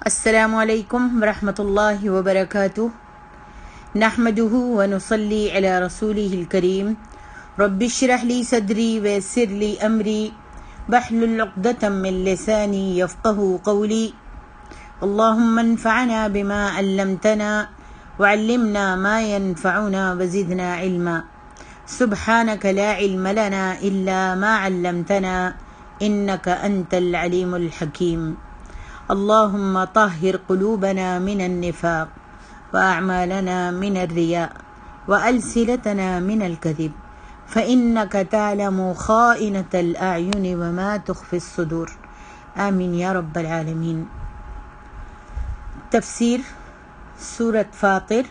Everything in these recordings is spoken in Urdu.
السلام علیکم ورحمۃ اللہ وبرکاتہ نحمده ونصلی علی رسولہ الکریم رب اشرح لی صدری ویسر لی امری واحلل عقدۃ من لسانی یفقهوا قولی اللہم انفعنا بما علمتنا وعلمنا ما ينفعنا وزدنا علما سبحانک لا علم لنا الا ما علمتنا انک انت العلیم الحکیم اللهم طهر قلوبنا من النفاق وأعمالنا من الرياء وألسنتنا من الكذب فإنك تعلم خائنة الأعين وما تخفي الصدور آمین یا رب العالمین۔ تفسیر سورۃ فاطر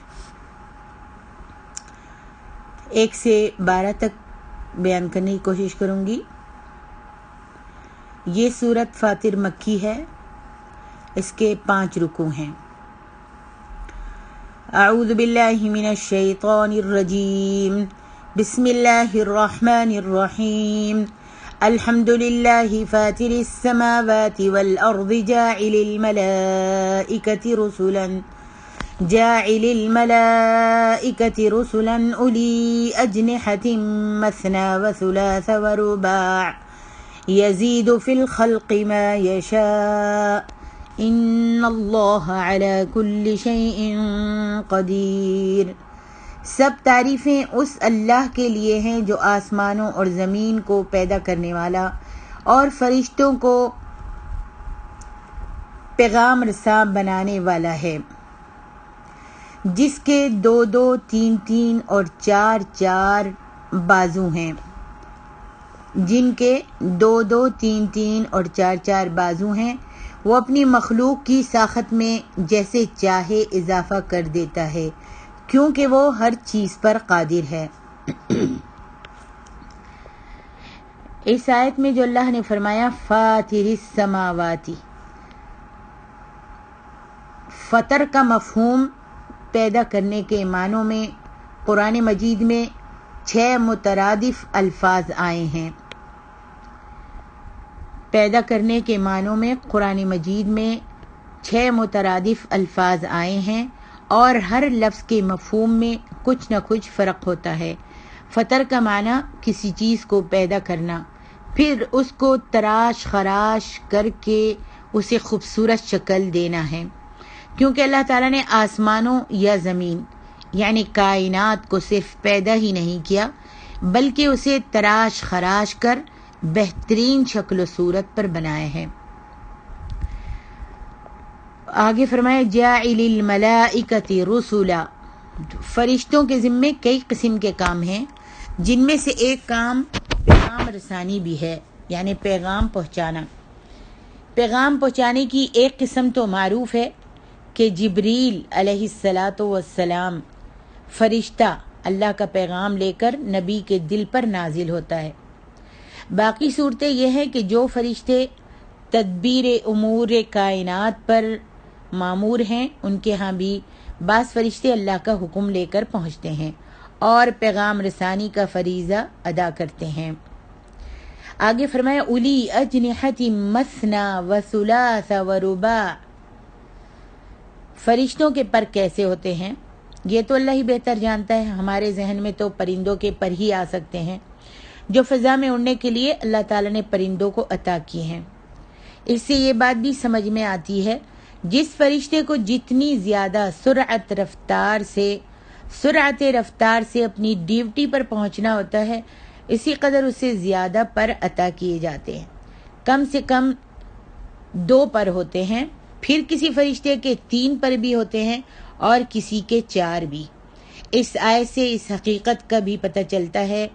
1 سے 12 تک بیان کرنے کی کوشش کروں گی۔ یہ سورۃ فاطر مکی ہے، اس کے 5 رکوع ہیں۔ اعوذ باللہ من الشیطان الرجیم، بسم اللہ الرحمن الرحیم، الحمد للہ فاطر السماوات والارض جاعل الملائکة رسلا اولی اجنحة مثنى وثلاث ورباع یزید فی الخلق ما یشاء ان اللہ علی کل شیء قدیر۔ سب تعریفیں اس اللہ کے لیے ہیں جو آسمانوں اور زمین کو پیدا کرنے والا اور فرشتوں کو پیغام رساں بنانے والا ہے، جس کے 2 3 اور 4 بازو ہیں، جن کے 2 3 اور 4 بازو ہیں۔ وہ اپنی مخلوق کی ساخت میں جیسے چاہے اضافہ کر دیتا ہے، کیونکہ وہ ہر چیز پر قادر ہے۔ اس آیت میں جو اللہ نے فرمایا فاطر السماواتی، فطر کا مفہوم پیدا کرنے کے معنوں میں قرآن مجید میں 6 مترادف الفاظ آئے ہیں۔ پیدا کرنے کے معنوں میں قرآن مجید میں 6 مترادف الفاظ آئے ہیں، اور ہر لفظ کے مفہوم میں کچھ نہ کچھ فرق ہوتا ہے۔ فطر کا معنی کسی چیز کو پیدا کرنا، پھر اس کو تراش خراش کر کے اسے خوبصورت شکل دینا ہے، کیونکہ اللہ تعالیٰ نے آسمانوں یا زمین یعنی کائنات کو صرف پیدا ہی نہیں کیا، بلکہ اسے تراش خراش کر بہترین شکل و صورت پر بنایا ہے۔ آگے فرمایا جاعل الملائکۃ رسلا، فرشتوں کے ذمے کئی قسم کے کام ہیں، جن میں سے ایک کام پیغام رسانی بھی ہے، یعنی پیغام پہنچانا۔ پیغام پہنچانے کی ایک قسم تو معروف ہے کہ جبریل علیہ السلام فرشتہ اللہ کا پیغام لے کر نبی کے دل پر نازل ہوتا ہے۔ باقی صورتیں یہ ہیں کہ جو فرشتے تدبیر امور کائنات پر مامور ہیں، ان کے ہاں بھی بعض فرشتے اللہ کا حکم لے کر پہنچتے ہیں اور پیغام رسانی کا فریضہ ادا کرتے ہیں۔ آگے فرمایا اولی اجنحۃ مثنی وثلاث ورباع، فرشتوں کے پر کیسے ہوتے ہیں یہ تو اللہ ہی بہتر جانتا ہے، ہمارے ذہن میں تو پرندوں کے پر ہی آ سکتے ہیں جو فضا میں اڑنے کے لیے اللہ تعالیٰ نے پرندوں کو عطا کی ہیں۔ اس سے یہ بات بھی سمجھ میں آتی ہے، جس فرشتے کو جتنی زیادہ سرعت رفتار سے اپنی ڈیوٹی پر پہنچنا ہوتا ہے، اسی قدر اسے زیادہ پر عطا کیے جاتے ہیں۔ کم سے کم 2 پر ہوتے ہیں، پھر کسی فرشتے کے 3 پر بھی ہوتے ہیں اور کسی کے 4 بھی۔ اس آیت سے اس حقیقت کا بھی پتہ چلتا ہے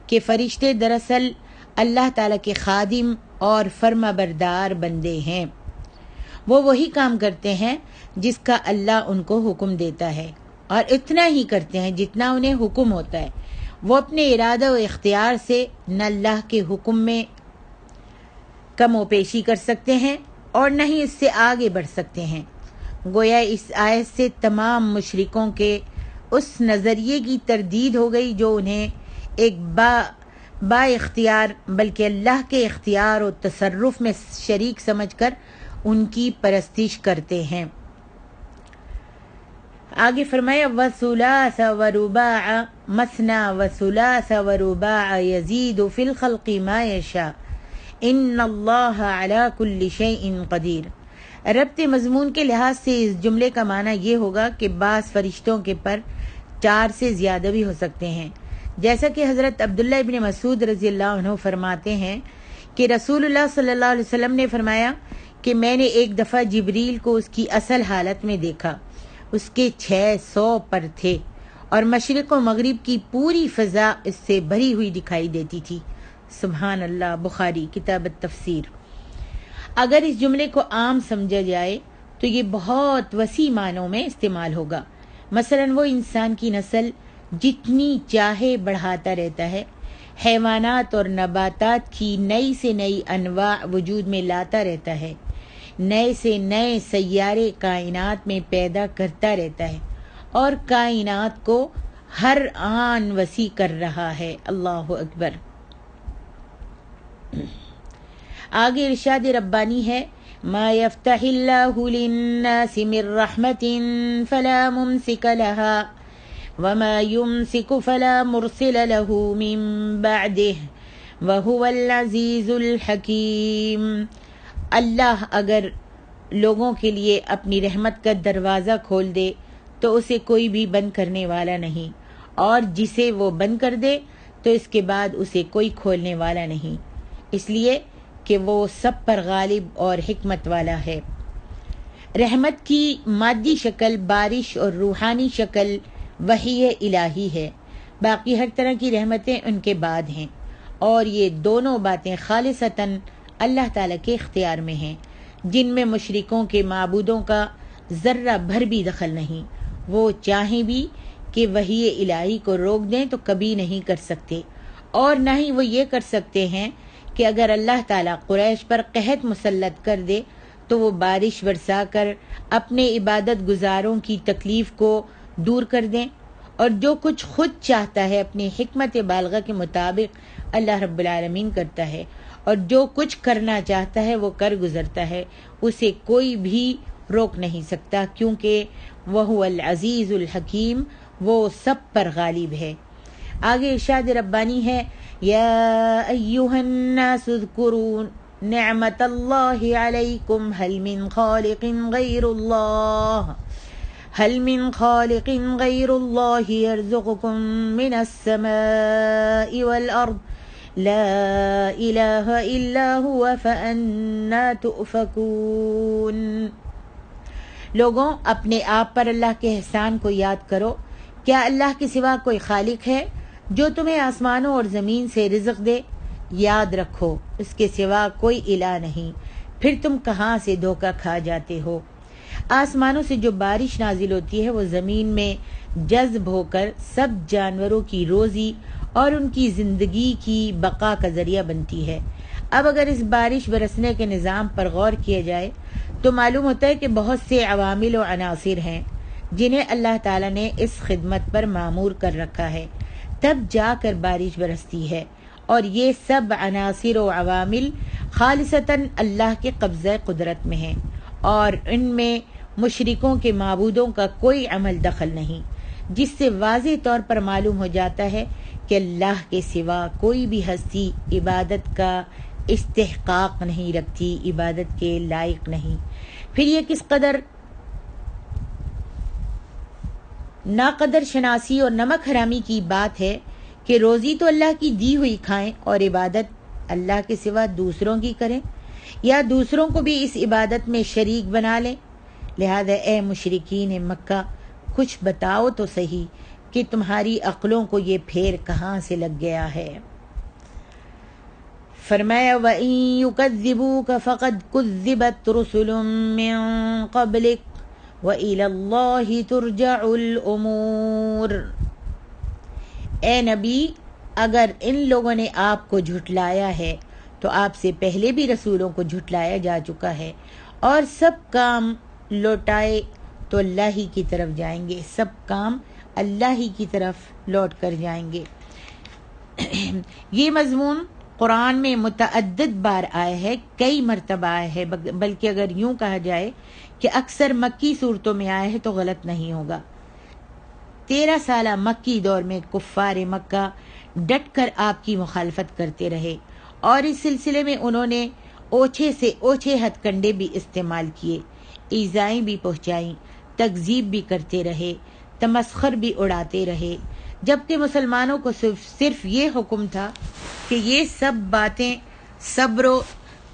کہ فرشتے دراصل اللہ تعالیٰ کے خادم اور فرما بردار بندے ہیں۔ وہ وہی کام کرتے ہیں جس کا اللہ ان کو حکم دیتا ہے، اور اتنا ہی کرتے ہیں جتنا انہیں حکم ہوتا ہے۔ وہ اپنے ارادہ و اختیار سے نہ اللہ کے حکم میں کم و پیشی کر سکتے ہیں اور نہ ہی اس سے آگے بڑھ سکتے ہیں۔ گویا اس آیت سے تمام مشرکوں کے اس نظریے کی تردید ہو گئی جو انہیں ایک با اختیار بلکہ اللہ کے اختیار و تصرف میں شریک سمجھ کر ان کی پرستش کرتے ہیں۔ آگے فرمایا وَثُلَاثَ وَرُبَاعَ مَثْنَى وَثُلَاثَ وَرُبَاعَ يَزِيدُ فِي الْخَلْقِ مَا يَشَاءُ إِنَّ اللَّهَ عَلَى كُلِّ شَيْءٍ قَدِيرٌ۔ ربط مضمون کے لحاظ سے اس جملے کا معنی یہ ہوگا کہ بعض فرشتوں کے پر 4 سے زیادہ بھی ہو سکتے ہیں، جیسا کہ حضرت عبداللہ ابن مسعود رضی اللہ عنہ فرماتے ہیں کہ رسول اللہ صلی اللہ علیہ وسلم نے فرمایا کہ میں نے ایک دفعہ جبریل کو اس کی اصل حالت میں دیکھا، اس کے 600 پر تھے اور مشرق و مغرب کی پوری فضا اس سے بھری ہوئی دکھائی دیتی تھی۔ سبحان اللہ، بخاری کتاب التفسیر۔ اگر اس جملے کو عام سمجھا جائے تو یہ بہت وسیع معنوں میں استعمال ہوگا۔ مثلا وہ انسان کی نسل جتنی چاہے بڑھاتا رہتا ہے، حیوانات اور نباتات کی نئی سے نئی انواع وجود میں لاتا رہتا ہے، نئے سے نئے سیارے کائنات میں پیدا کرتا رہتا ہے اور کائنات کو ہر آن وسیع کر رہا ہے۔ اللہ اکبر۔ آگے ارشاد ربانی ہے ما یفتح اللہ للناس من رحمت فلا ممسک لها وما یمسک فلا مرسل له من بعده وهو العزیز الحکیم۔ اللہ اگر لوگوں کے لیے اپنی رحمت کا دروازہ کھول دے تو اسے کوئی بھی بند کرنے والا نہیں، اور جسے وہ بند کر دے تو اس کے بعد اسے کوئی کھولنے والا نہیں، اس لیے کہ وہ سب پر غالب اور حکمت والا ہے۔ رحمت کی مادی شکل بارش اور روحانی شکل وحی الہی ہے، باقی ہر طرح کی رحمتیں ان کے بعد ہیں، اور یہ دونوں باتیں خالصتاً اللہ تعالیٰ کے اختیار میں ہیں، جن میں مشرکوں کے معبودوں کا ذرہ بھر بھی دخل نہیں۔ وہ چاہیں بھی کہ وحی الہی کو روک دیں تو کبھی نہیں کر سکتے، اور نہ ہی وہ یہ کر سکتے ہیں کہ اگر اللہ تعالیٰ قریش پر قحط مسلط کر دے تو وہ بارش برسا کر اپنے عبادت گزاروں کی تکلیف کو دور کر دیں، اور جو کچھ خود چاہتا ہے اپنی حکمت بالغہ کے مطابق اللہ رب العالمین کرتا ہے، اور جو کچھ کرنا چاہتا ہے وہ کر گزرتا ہے، اسے کوئی بھی روک نہیں سکتا، کیونکہ وہ العزیز الحکیم، وہ سب پر غالب ہے۔ آگے ارشاد ربانی ہے یا ایھا الناس اذکروا نعمت اللہ علیکم هل من خالق غیر اللہ یرزقکم من السماء والارض لا الہ الا هو فأنا تؤفکون۔ لوگوں، اپنے آپ پر اللہ کے احسان کو یاد کرو، کیا اللہ کے سوا کوئی خالق ہے جو تمہیں آسمانوں اور زمین سے رزق دے؟ یاد رکھو اس کے سوا کوئی الہ نہیں، پھر تم کہاں سے دھوکہ کھا جاتے ہو۔ آسمانوں سے جو بارش نازل ہوتی ہے وہ زمین میں جذب ہو کر سب جانوروں کی روزی اور ان کی زندگی کی بقا کا ذریعہ بنتی ہے۔ اب اگر اس بارش برسنے کے نظام پر غور کیا جائے تو معلوم ہوتا ہے کہ بہت سے عوامل و عناصر ہیں جنہیں اللہ تعالیٰ نے اس خدمت پر مامور کر رکھا ہے، تب جا کر بارش برستی ہے، اور یہ سب عناصر و عوامل خالصتاً اللہ کے قبضہ قدرت میں ہیں، اور ان میں مشرکوں کے معبودوں کا کوئی عمل دخل نہیں، جس سے واضح طور پر معلوم ہو جاتا ہے کہ اللہ کے سوا کوئی بھی ہستی عبادت کا استحقاق نہیں رکھتی، عبادت کے لائق نہیں۔ پھر یہ کس قدر ناقدر شناسی اور نمک حرامی کی بات ہے کہ روزی تو اللہ کی دی ہوئی کھائیں اور عبادت اللہ کے سوا دوسروں کی کریں، یا دوسروں کو بھی اس عبادت میں شریک بنا لیں۔ لہذا اے مشرکین مکہ، کچھ بتاؤ تو صحیح کہ تمہاری عقلوں کو یہ پھیر کہاں سے لگ گیا ہے۔ فرمایا وَإِن يُكَذِّبُوكَ فَقَدْ كُذِّبَتْ رُسُلٌ مِّن قَبْلِكَ وَإِلَى اللَّهِ تُرْجَعُ الْأُمُورُ۔ اے نبی، اگر ان لوگوں نے آپ کو جھٹلایا ہے تو آپ سے پہلے بھی رسولوں کو جھٹلایا جا چکا ہے، اور سب کام لوٹائے تو اللہ ہی کی طرف جائیں گے، سب کام اللہ ہی کی طرف لوٹ کر جائیں گے۔ یہ مضمون قرآن میں متعدد بار آیا ہے، کئی مرتبہ آیا ہے، بلکہ اگر یوں کہا جائے کہ اکثر مکی صورتوں میں آیا ہے تو غلط نہیں ہوگا۔ 13 سالہ مکی دور میں کفار مکہ ڈٹ کر آپ کی مخالفت کرتے رہے، اور اس سلسلے میں انہوں نے اوچھے سے اوچھے ہتھ کنڈے بھی استعمال کیے، ایذائیں بھی پہنچائیں، تکذیب بھی کرتے رہے، تمسخر بھی اڑاتے رہے، جبکہ مسلمانوں کو صرف یہ حکم تھا کہ یہ سب باتیں صبر و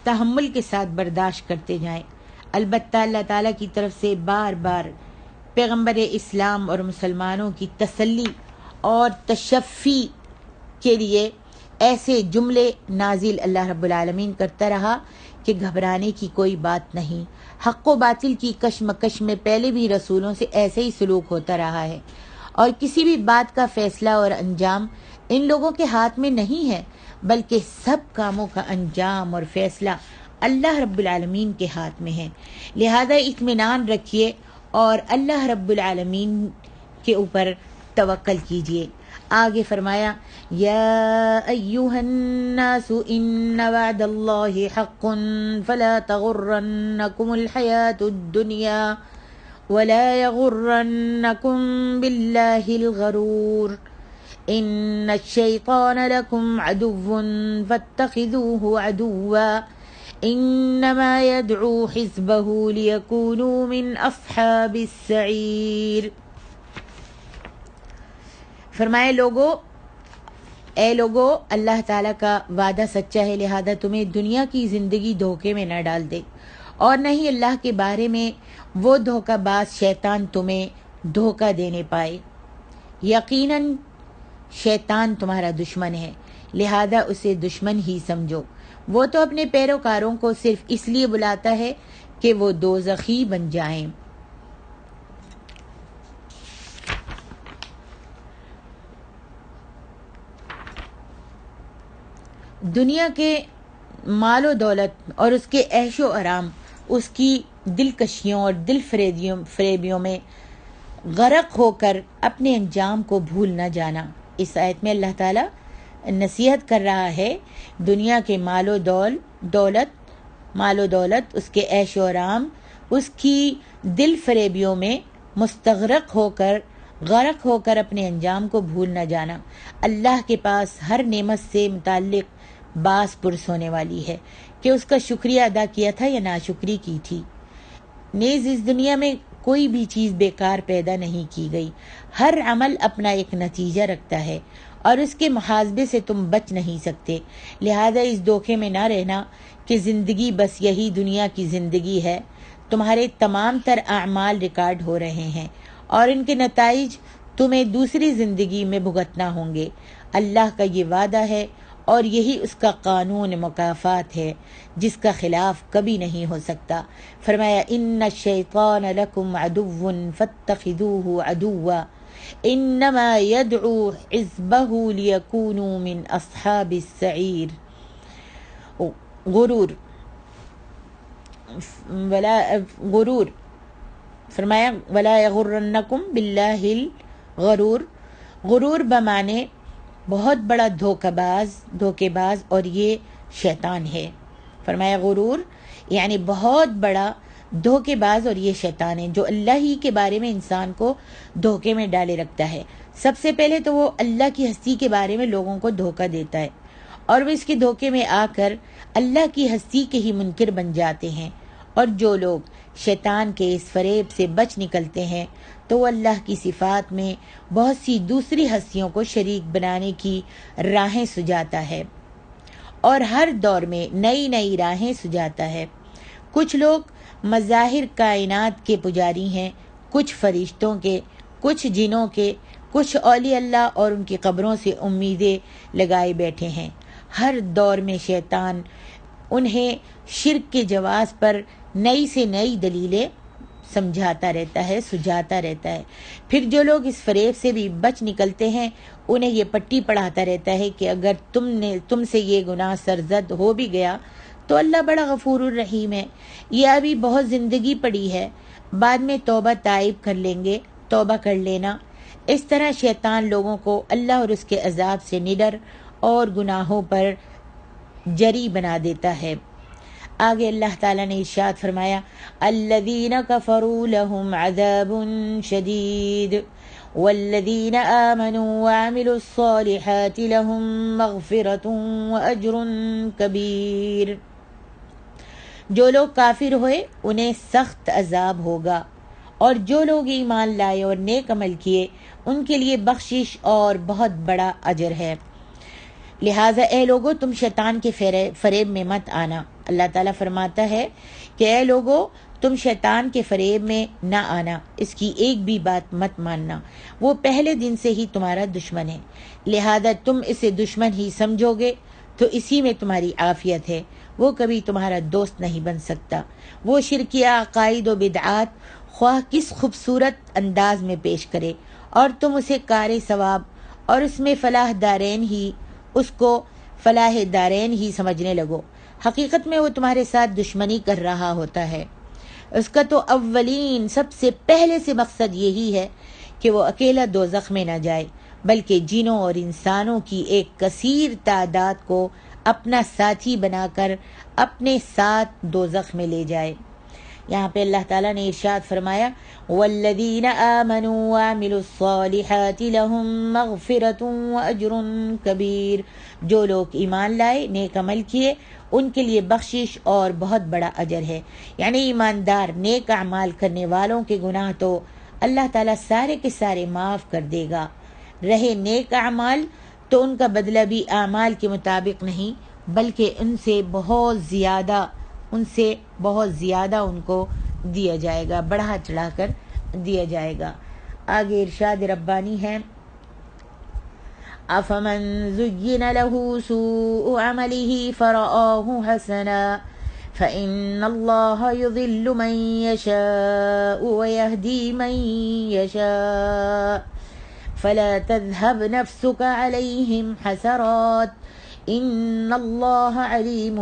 تحمل کے ساتھ برداشت کرتے جائیں۔ البتہ اللہ تعالیٰ کی طرف سے بار بار پیغمبر اسلام اور مسلمانوں کی تسلی اور تشفی کے لیے ایسے جملے نازل اللہ رب العالمین کرتا رہا کہ گھبرانے کی کوئی بات نہیں۔ حق و باطل کی کشمکش میں پہلے بھی رسولوں سے ایسے ہی سلوک ہوتا رہا ہے، اور کسی بھی بات کا فیصلہ اور انجام ان لوگوں کے ہاتھ میں نہیں ہے، بلکہ سب کاموں کا انجام اور فیصلہ اللہ رب العالمین کے ہاتھ میں ہے۔ لہذا اطمینان رکھیے اور اللہ رب العالمین کے اوپر توکل کیجیے۔ آگے فرمایا، یا ایھا الناس ان وعد اللہ حق فلا تغرنکم الحیاۃ الدنیا ولا یغرنکم باللہ الغرور ان الشیطان لکم عدو فاتخذوه عدوا انما يدعو حزبه ليكونوا من اصحاب السعیر۔ فرمائے اے لوگو، اللہ تعالیٰ کا وعدہ سچا ہے، لہذا تمہیں دنیا کی زندگی دھوکے میں نہ ڈال دے، اور نہ ہی اللہ کے بارے میں وہ دھوکہ باز شیطان تمہیں دھوکہ دینے پائے۔ یقیناً شیطان تمہارا دشمن ہے، لہذا اسے دشمن ہی سمجھو۔ وہ تو اپنے پیروکاروں کو صرف اس لیے بلاتا ہے کہ وہ دوزخی بن جائیں۔ دنیا کے مال و دولت اور اس کے عیش و آرام، اس کی دلکشیوں اور دل فریبیوں میں غرق ہو کر اپنے انجام کو بھول نہ جانا۔ اس آیت میں اللہ تعالیٰ نصیحت کر رہا ہے، دنیا کے مال و دولت، اس کے عیش و آرام، اس کی دل فریبیوں میں مستغرق ہو کر، غرق ہو کر اپنے انجام کو بھول نہ جانا۔ اللہ کے پاس ہر نعمت سے متعلق باس پرس ہونے والی ہے کہ اس کا شکریہ ادا کیا تھا یا ناشکری کی تھی۔ نیز اس دنیا میں کوئی بھی چیز بیکار پیدا نہیں کی گئی، ہر عمل اپنا ایک نتیجہ رکھتا ہے، اور اس کے محاسبے سے تم بچ نہیں سکتے۔ لہذا اس دھوکے میں نہ رہنا کہ زندگی بس یہی دنیا کی زندگی ہے۔ تمہارے تمام تر اعمال ریکارڈ ہو رہے ہیں، اور ان کے نتائج تمہیں دوسری زندگی میں بھگتنا ہوں گے۔ اللہ کا یہ وعدہ ہے، اور یہی اس کا قانون مکافات ہے جس کا خلاف کبھی نہیں ہو سکتا۔ فرمایا، ان الشیطان لکم عدو فاتخذوه عدوا انما يدعو حزبه ليكونوا من اصحاب السعیر۔ غرور فرمایا، ولا یغرنکم باللہ الغرور۔ غرور بمانے بہت بڑا دھوکے باز، اور یہ شیطان ہے۔ فرمایا غرور یعنی بہت بڑا دھوکے باز، اور یہ شیطان ہے جو اللہ ہی کے بارے میں انسان کو دھوکے میں ڈالے رکھتا ہے۔ سب سے پہلے تو وہ اللہ کی ہستی کے بارے میں لوگوں کو دھوکہ دیتا ہے، اور وہ اس کے دھوکے میں آ کر اللہ کی ہستی کے ہی منکر بن جاتے ہیں۔ اور جو لوگ شیطان کے اس فریب سے بچ نکلتے ہیں تو وہ اللہ کی صفات میں بہت سی دوسری ہستیوں کو شریک بنانے کی راہیں سجاتا ہے، اور ہر دور میں نئی نئی راہیں سجاتا ہے۔ کچھ لوگ مظاہر کائنات کے پجاری ہیں، کچھ فرشتوں کے، کچھ جنوں کے، کچھ اولیاء اللہ اور ان کی قبروں سے امیدیں لگائے بیٹھے ہیں۔ ہر دور میں شیطان انہیں شرک کے جواز پر نئی سے نئی دلیلیں سمجھاتا رہتا ہے، سجاتا رہتا ہے۔ پھر جو لوگ اس فریب سے بھی بچ نکلتے ہیں، انہیں یہ پٹی پڑھاتا رہتا ہے کہ اگر تم سے یہ گناہ سرزد ہو بھی گیا تو اللہ بڑا غفور الرحیم ہے، یہ ابھی بہت زندگی پڑی ہے، بعد میں توبہ تائب کر لیں گے، توبہ کر لینا۔ اس طرح شیطان لوگوں کو اللہ اور اس کے عذاب سے نڈر اور گناہوں پر جری بنا دیتا ہے۔ آگے اللہ تعالیٰ نے ارشاد فرمایا الذین کفروا لهم عذاب شدید والذین آمنوا وعملوا الصالحات لهم مغفرۃ واجر کبیر۔ جو لوگ کافر ہوئے انہیں سخت عذاب ہوگا، اور جو لوگ ایمان لائے اور نیک عمل کیے ان کے لیے بخشش اور بہت بڑا اجر ہے۔ لہٰذا اے لوگو تم شیطان کے فریب میں مت آنا۔ اللہ تعالیٰ فرماتا ہے کہ اے لوگو تم شیطان کے فریب میں نہ آنا، اس کی ایک بھی بات مت ماننا، وہ پہلے دن سے ہی تمہارا دشمن ہے، لہذا تم اسے دشمن ہی سمجھو گے تو اسی میں تمہاری عافیت ہے، وہ کبھی تمہارا دوست نہیں بن سکتا۔ وہ شرکیہ عقائد و بدعات خواہ کس خوبصورت انداز میں پیش کرے اور تم اسے کار ثواب اور اس میں فلاح دارین ہی سمجھنے لگو، حقیقت میں وہ تمہارے ساتھ دشمنی کر رہا ہوتا ہے۔ اس کا تو اولین سب سے پہلے سے مقصد یہی ہے کہ وہ اکیلا دوزخ میں نہ جائے، بلکہ جنوں اور انسانوں کی ایک کثیر تعداد کو اپنا ساتھی بنا کر اپنے ساتھ دوزخ میں لے جائے۔ یہاں پہ اللہ تعالیٰ نے ارشاد فرمایا والذین آمنوا وعملوا الصالحات لهم مغفرۃ واجر کبیر۔ جو لوگ ایمان لائے، نیک عمل کیے، ان کے لیے بخشش اور بہت بڑا اجر ہے۔ یعنی ایماندار نیک اعمال کرنے والوں کے گناہ تو اللہ تعالیٰ سارے کے سارے معاف کر دے گا، رہے نیک اعمال تو ان کا بدلہ بھی اعمال کے مطابق نہیں بلکہ ان سے بہت زیادہ ان کو دیا جائے گا، بڑھا چڑھا کر دیا جائے گا۔ آگے ارشاد ربانی ہے افمن زین له سوء عمله فرآه حسنا فإن الله يضل من يشاء ويهدي من يشاء فلا تذهب نفسك عليهم حسرات ان اللہ علیم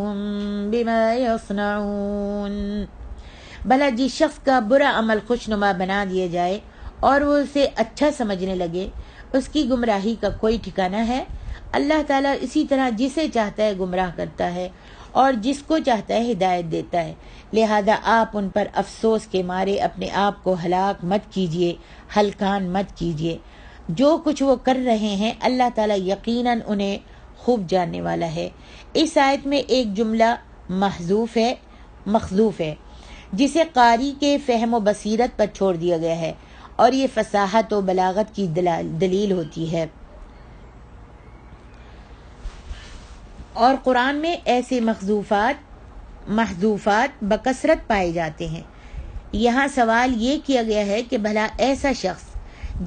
بما یصنعون۔ بھلا جس شخص کا برا عمل خوشنما بنا دیا جائے اور وہ اسے اچھا سمجھنے لگے، اس کی گمراہی کا کوئی ٹھکانہ ہے؟ اللہ تعالیٰ اسی طرح جسے چاہتا ہے گمراہ کرتا ہے اور جس کو چاہتا ہے ہدایت دیتا ہے، لہذا آپ ان پر افسوس کے مارے اپنے آپ کو ہلاک مت کیجیے، ہلکان مت کیجیے۔ جو کچھ وہ کر رہے ہیں اللہ تعالیٰ یقیناً انہیں خوب جاننے والا ہے۔ اس آیت میں ایک جملہ محذوف ہے جسے قاری کے فہم و بصیرت پر چھوڑ دیا گیا ہے، اور یہ فصاحت و بلاغت کی دلیل ہوتی ہے، اور قرآن میں ایسے محذوفات بکثرت پائے جاتے ہیں۔ یہاں سوال یہ کیا گیا ہے کہ بھلا ایسا شخص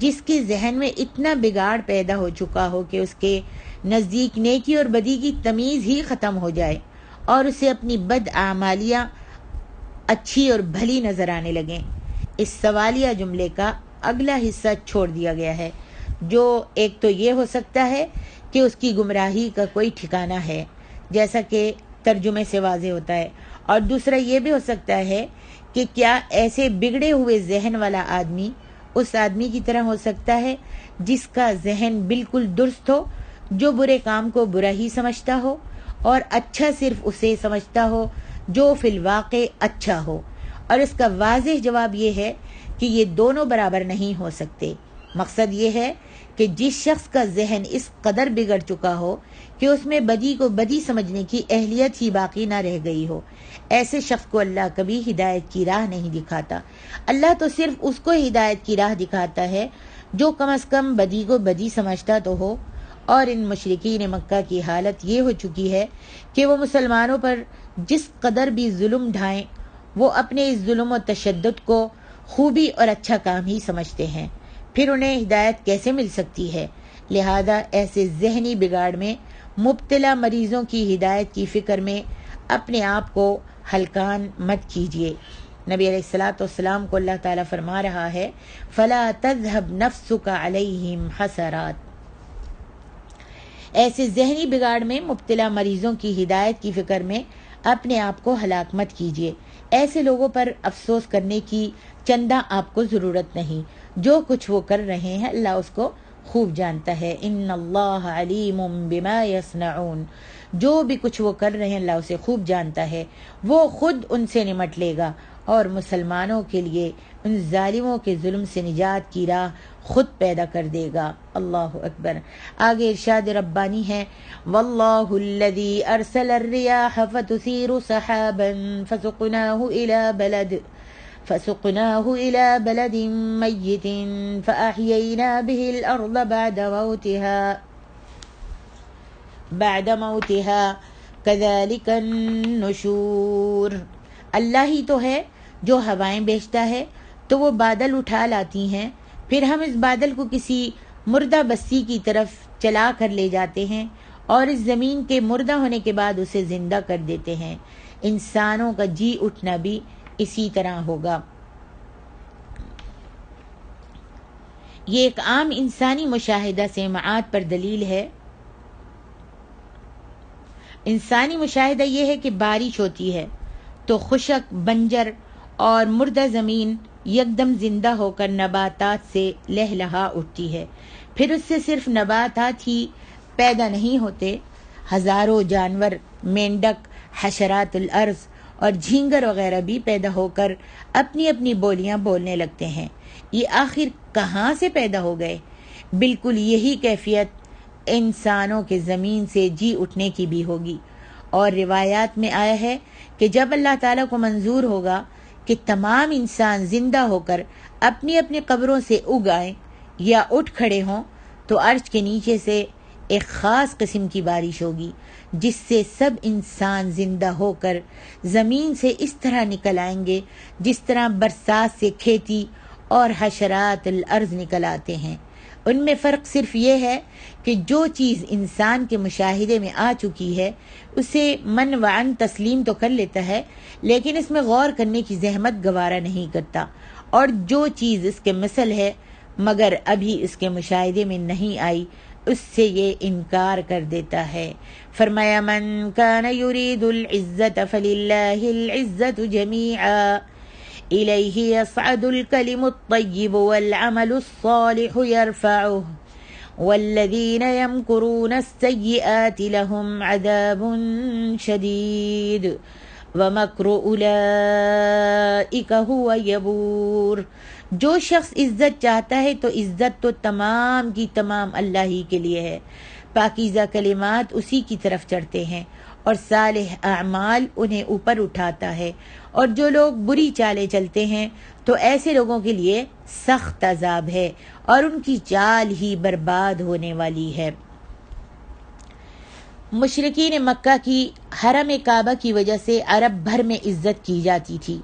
جس کے ذہن میں اتنا بگاڑ پیدا ہو چکا ہو کہ اس کے نزدیک نیکی اور بدی کی تمیز ہی ختم ہو جائے اور اسے اپنی بد اعمالیاں اچھی اور بھلی نظر آنے لگیں، اس سوالیہ جملے کا اگلا حصہ چھوڑ دیا گیا ہے، جو ایک تو یہ ہو سکتا ہے کہ اس کی گمراہی کا کوئی ٹھکانہ ہے جیسا کہ ترجمے سے واضح ہوتا ہے، اور دوسرا یہ بھی ہو سکتا ہے کہ کیا ایسے بگڑے ہوئے ذہن والا آدمی اس آدمی کی طرح ہو سکتا ہے جس کا ذہن بالکل درست ہو، جو برے کام کو برا ہی سمجھتا ہو اور اچھا صرف اسے سمجھتا ہو جو فی الواقع اچھا ہو؟ اور اس کا واضح جواب یہ ہے کہ یہ دونوں برابر نہیں ہو سکتے۔ مقصد یہ ہے کہ جس شخص کا ذہن اس قدر بگڑ چکا ہو کہ اس میں بدی کو بدی سمجھنے کی اہلیت ہی باقی نہ رہ گئی ہو، ایسے شخص کو اللہ کبھی ہدایت کی راہ نہیں دکھاتا۔ اللہ تو صرف اس کو ہدایت کی راہ دکھاتا ہے جو کم از کم بدی کو بدی سمجھتا تو ہو۔ اور ان مشرکین مکہ کی حالت یہ ہو چکی ہے کہ وہ مسلمانوں پر جس قدر بھی ظلم ڈھائیں، وہ اپنے اس ظلم و تشدد کو خوبی اور اچھا کام ہی سمجھتے ہیں، پھر انہیں ہدایت کیسے مل سکتی ہے؟ لہذا ایسے ذہنی بگاڑ میں مبتلا مریضوں کی ہدایت کی فکر میں اپنے آپ کو ہلکان مت کیجیے۔ نبی علیہ الصلوۃ والسلام کو اللہ تعالیٰ فرما رہا ہے فَلَا تَذْهَبْ نَفْسُكَ عَلَيْهِمْ حَسَرَاتٍ۔ ایسے ذہنی بگاڑ میں مبتلا مریضوں کی ہدایت کی فکر میں اپنے آپ کو ہلاک مت کیجیے۔ ایسے لوگوں پر افسوس کرنے کی چندہ آپ کو ضرورت نہیں، جو کچھ وہ کر رہے ہیں اللہ اس کو خوب جانتا ہے۔ ان اللہ علیم بما یصنعون۔ جو بھی کچھ وہ کر رہے ہیں اللہ اسے خوب جانتا ہے، وہ خود ان سے نمٹ لے گا اور مسلمانوں کے لیے ان ظالموں کے ظلم سے نجات کی راہ خود پیدا کر دے گا۔ اللہ اکبر۔ آگے ارشاد ربانی ہے، واللہ الذی ارسل الرياح فتثیر سحابا فسقناه إلى بلد ميت فأحيينا به الأرض بعد موتها كذلك النشور۔ اللہ ہی تو ہے جو ہوائیں بھیجتا ہے تو وہ بادل اٹھا لاتی ہیں، پھر ہم اس بادل کو کسی مردہ بستی کی طرف چلا کر لے جاتے ہیں اور اس زمین کے مردہ ہونے کے بعد اسے زندہ کر دیتے ہیں۔ انسانوں کا جی اٹھنا بھی اسی طرح ہوگا۔ یہ ایک عام انسانی مشاہدہ سے معاد پر دلیل ہے۔ انسانی مشاہدہ یہ ہے کہ بارش ہوتی ہے تو خشک، بنجر اور مردہ زمین یکدم زندہ ہو کر نباتات سے لہلہا اٹھتی ہے، پھر اس سے صرف نباتات ہی پیدا نہیں ہوتے، ہزاروں جانور، مینڈک، حشرات الارض اور جھینگر وغیرہ بھی پیدا ہو کر اپنی اپنی بولیاں بولنے لگتے ہیں۔ یہ آخر کہاں سے پیدا ہو گئے؟ بالکل یہی کیفیت انسانوں کے زمین سے جی اٹھنے کی بھی ہوگی، اور روایات میں آیا ہے کہ جب اللہ تعالیٰ کو منظور ہوگا کہ تمام انسان زندہ ہو کر اپنی اپنی قبروں سے اگ آئیں یا اٹھ کھڑے ہوں تو عرش کے نیچے سے ایک خاص قسم کی بارش ہوگی جس سے سب انسان زندہ ہو کر زمین سے اس طرح نکل آئیں گے جس طرح برسات سے کھیتی اور حشرات الارض نکل آتے ہیں۔ ان میں فرق صرف یہ ہے کہ جو چیز انسان کے مشاہدے میں آ چکی ہے اسے من وعن تسلیم تو کر لیتا ہے، لیکن اس میں غور کرنے کی زحمت گوارا نہیں کرتا، اور جو چیز اس کے مثل ہے مگر ابھی اس کے مشاہدے میں نہیں آئی اس سے یہ انکار کر دیتا ہے۔ فرمایا من کان یرید العزت فللہ العزت جمیعا الیہ یصعد الکلم الطیب والعمل الصالح یرفعہ والذین یمکرون السیئات لهم عذاب شدید ومکر اولئک هو یبور۔ جو شخص عزت چاہتا ہے تو عزت تو تمام کی تمام اللہ ہی کے لیے ہے، پاکیزہ کلمات اسی کی طرف چڑھتے ہیں اور صالح اعمال انہیں اوپر اٹھاتا ہے، اور جو لوگ بری چالیں چلتے ہیں تو ایسے لوگوں کے لیے سخت عذاب ہے اور ان کی چال ہی برباد ہونے والی ہے۔ مشرکین مکہ کی حرم کعبہ کی وجہ سے عرب بھر میں عزت کی جاتی تھی۔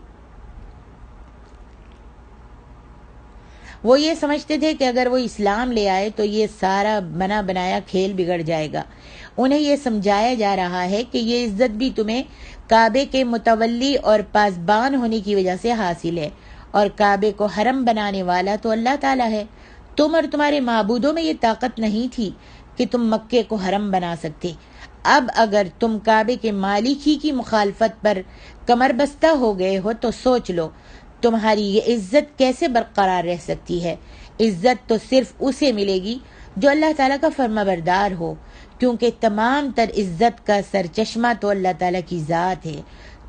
وہ یہ سمجھتے تھے کہ اگر وہ اسلام لے آئے تو یہ سارا بنا بنایا کھیل بگڑ جائے گا۔ انہیں یہ سمجھایا جا رہا ہے کہ یہ عزت بھی تمہیں کعبے کے متولی اور پاسبان ہونے کی وجہ سے حاصل ہے، اور کعبے کو حرم بنانے والا تو اللہ تعالیٰ ہے۔ تم اور تمہارے معبودوں میں یہ طاقت نہیں تھی کہ تم مکے کو حرم بنا سکتے۔ اب اگر تم کعبے کے مالک ہی کی مخالفت پر کمر بستہ ہو گئے ہو تو سوچ لو تمہاری یہ عزت کیسے برقرار رہ سکتی ہے۔ عزت تو صرف اسے ملے گی جو اللہ تعالیٰ کا فرما بردار ہو، کیونکہ تمام تر عزت کا سرچشمہ تو اللہ تعالیٰ کی ذات ہے۔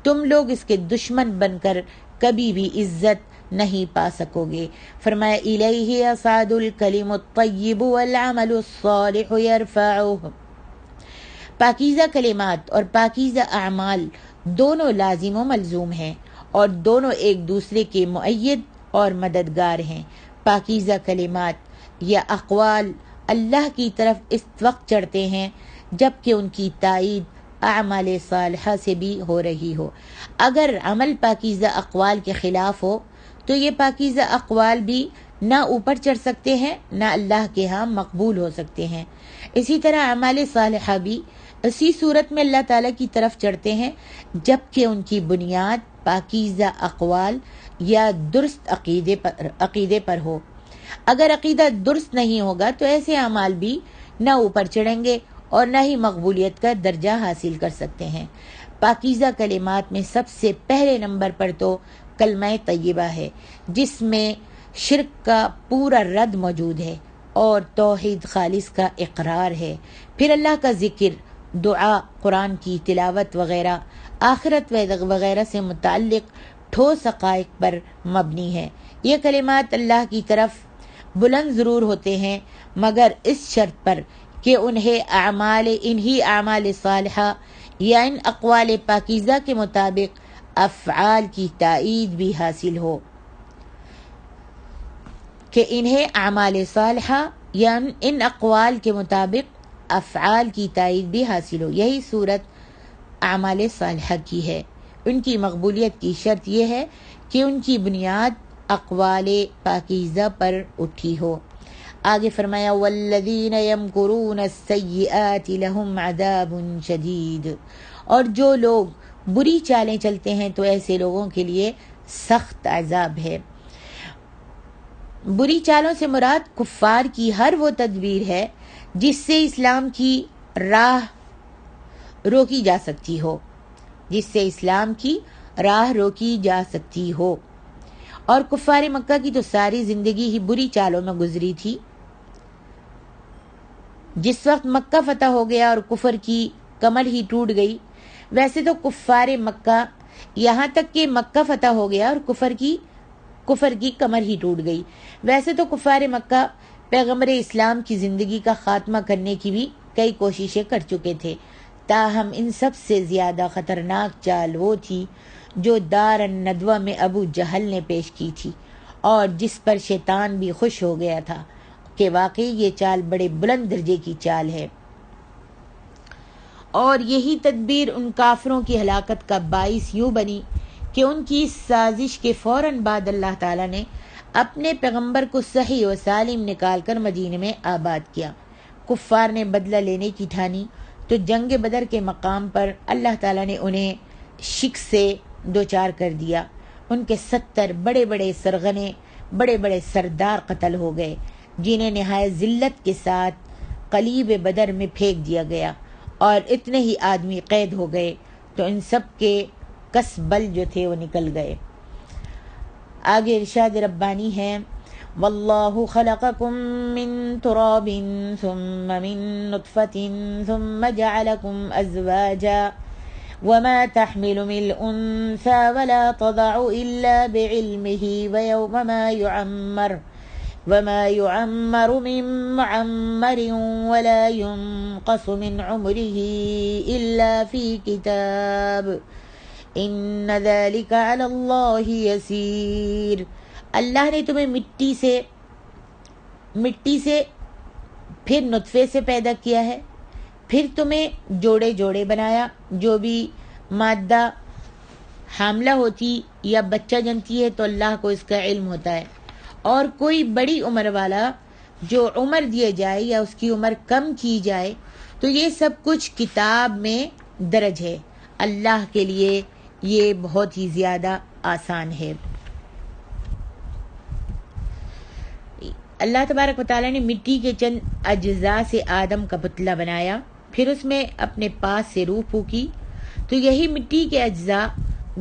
تم لوگ اس کے دشمن بن کر کبھی بھی عزت نہیں پا سکو گے۔ فرمایا الیہ یصعد الکلم الطیب والعمل الصالح یرفعہ۔ پاکیزہ کلمات اور پاکیزہ اعمال دونوں لازم و ملزوم ہیں اور دونوں ایک دوسرے کے مؤید اور مددگار ہیں۔ پاکیزہ کلمات یا اقوال اللہ کی طرف اس وقت چڑھتے ہیں جبکہ ان کی تائید اعمال صالحہ سے بھی ہو رہی ہو۔ اگر عمل پاکیزہ اقوال کے خلاف ہو تو یہ پاکیزہ اقوال بھی نہ اوپر چڑھ سکتے ہیں نہ اللہ کے ہاں مقبول ہو سکتے ہیں۔ اسی طرح اعمال صالحہ بھی اسی صورت میں اللہ تعالیٰ کی طرف چڑھتے ہیں جبکہ ان کی بنیاد پاکیزہ اقوال یا درست عقیدے پر ہو۔ اگر عقیدہ درست نہیں ہوگا تو ایسے اعمال بھی نہ اوپر چڑھیں گے اور نہ ہی مقبولیت کا درجہ حاصل کر سکتے ہیں۔ پاکیزہ کلمات میں سب سے پہلے نمبر پر تو کلمہ طیبہ ہے، جس میں شرک کا پورا رد موجود ہے اور توحید خالص کا اقرار ہے۔ پھر اللہ کا ذکر دعا، قرآن کی تلاوت وغیرہ آخرت وغیرہ سے متعلق ٹھوس حقائق پر مبنی ہے۔ یہ کلمات اللہ کی طرف بلند ضرور ہوتے ہیں، مگر اس شرط پر کہ انہی اعمال صالحہ یا ان اقوال پاکیزہ کے مطابق افعال کی تائید بھی حاصل ہو، کہ انہیں اعمال صالحہ یا ان اقوال کے مطابق افعال کی تائید بھی حاصل ہو۔ یہی صورت اعمال صالحہ کی ہے۔ ان کی مقبولیت کی شرط یہ ہے کہ ان کی بنیاد اقوال پاکیزہ پر اٹھی ہو۔ آگے فرمایا والذین یمکرون السیئات لہم عذاب شدید، اور جو لوگ بری چالیں چلتے ہیں تو ایسے لوگوں کے لیے سخت عذاب ہے۔ بری چالوں سے مراد کفار کی ہر وہ تدبیر ہے جس سے اسلام کی راہ روکی جا سکتی ہو، جس سے اسلام کی راہ روکی جا سکتی ہو۔ اور کفار مکہ کی تو ساری زندگی ہی بری چالوں میں گزری تھی۔ جس وقت مکہ فتح ہو گیا اور کفر کی کمر ہی ٹوٹ گئی، ویسے تو کفار مکہ یہاں تک کہ مکہ فتح ہو گیا اور کفر کی کمر ہی ٹوٹ گئی، ویسے تو کفار مکہ پیغمبر اسلام کی زندگی کا خاتمہ کرنے کی بھی کئی کوششیں کر چکے تھے، تاہم ان سب سے زیادہ خطرناک چال وہ تھی جو دار الندوہ میں ابو جہل نے پیش کی تھی، اور جس پر شیطان بھی خوش ہو گیا تھا کہ واقعی یہ چال بڑے بلند درجے کی چال ہے۔ اور یہی تدبیر ان کافروں کی ہلاکت کا باعث یوں بنی کہ ان کی اس سازش کے فوراً بعد اللہ تعالیٰ نے اپنے پیغمبر کو صحیح و سالم نکال کر مدینے میں آباد کیا۔ کفار نے بدلہ لینے کی ٹھانی تو جنگ بدر کے مقام پر اللہ تعالیٰ نے انہیں شک سے دوچار کر دیا۔ ان کے 70 بڑے بڑے سرغنے، بڑے بڑے سردار قتل ہو گئے، جنہیں نہایت ذلت کے ساتھ قلیب بدر میں پھینک دیا گیا، اور اتنے ہی آدمی قید ہو گئے تو ان سب کے کس بل جو تھے وہ نکل گئے۔ آگے ارشاد ربانی ہے واللہ خلقکم من تراب ثم من نطفة ثم جعلکم ازواجا وما تحمل من انثى ولا تضع الا بعلمه وما يعمر من معمر ولا ينقص من عمره الا في كتاب ان ذلك على اللہ یسیر۔ اللہ نے تمہیں مٹی سے پھر نطفے سے پیدا کیا ہے، پھر تمہیں جوڑے جوڑے بنایا۔ جو بھی مادہ حاملہ ہوتی یا بچہ جنتی ہے تو اللہ کو اس کا علم ہوتا ہے، اور کوئی بڑی عمر والا جو عمر دیے جائے یا اس کی عمر کم کی جائے تو یہ سب کچھ کتاب میں درج ہے۔ اللہ کے لیے یہ بہت ہی زیادہ آسان ہے۔ اللہ تبارک و تعالیٰ نے مٹی کے چند اجزاء سے آدم کا پتلا بنایا، پھر اس میں اپنے پاس سے روح پھونکی تو یہی مٹی کے اجزاء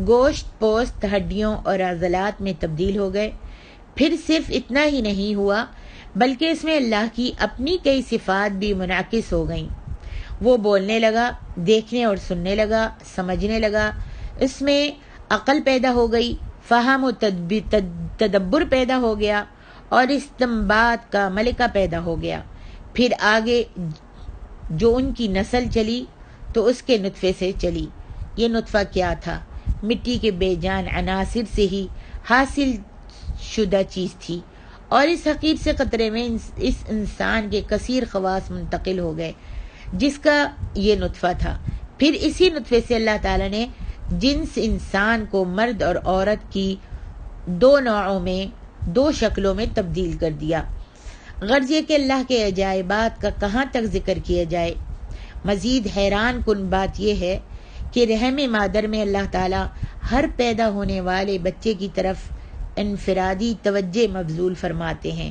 گوشت، پوست، ہڈیوں اور عضلات میں تبدیل ہو گئے۔ پھر صرف اتنا ہی نہیں ہوا بلکہ اس میں اللہ کی اپنی کئی صفات بھی منعکس ہو گئیں۔ وہ بولنے لگا، دیکھنے اور سننے لگا، سمجھنے لگا، اس میں عقل پیدا ہو گئی، فہم و تدبر پیدا ہو گیا، اور استنباط کا ملکہ پیدا ہو گیا۔ پھر آگے جو ان کی نسل چلی تو اس کے نطفے سے چلی۔ یہ نطفہ کیا تھا؟ مٹی کے بے جان عناصر سے ہی حاصل شدہ چیز تھی، اور اس حقیر سے قطرے میں اس انسان کے کثیر خواص منتقل ہو گئے جس کا یہ نطفہ تھا۔ پھر اسی نطفے سے اللہ تعالیٰ نے جنس انسان کو مرد اور عورت کی 2 نوعوں میں 2 شکلوں میں تبدیل کر دیا۔ غرض یہ کہ اللہ کے عجائبات کا کہاں تک ذکر کیا جائے۔ مزید حیران کن بات یہ ہے کہ رحم مادر میں اللہ تعالیٰ ہر پیدا ہونے والے بچے کی طرف انفرادی توجہ مبذول فرماتے ہیں۔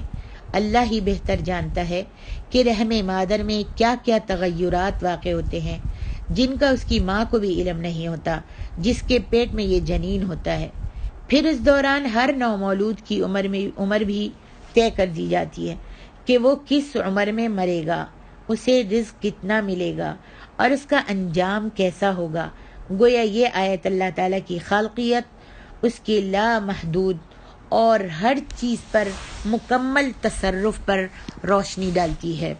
اللہ ہی بہتر جانتا ہے کہ رحم مادر میں کیا کیا تغیرات واقع ہوتے ہیں جن کا اس کی ماں کو بھی علم نہیں ہوتا، جس کے پیٹ میں یہ جنین ہوتا ہے۔ پھر اس دوران ہر نو مولود کی عمر بھی طے کر دی جاتی ہے کہ وہ کس عمر میں مرے گا، اسے رزق کتنا ملے گا، اور اس کا انجام کیسا ہوگا۔ گویا یہ آیت اللہ تعالیٰ کی خالقیت، اس کی لامحدود اور ہر چیز پر مکمل تصرف پر روشنی ڈالتی ہے۔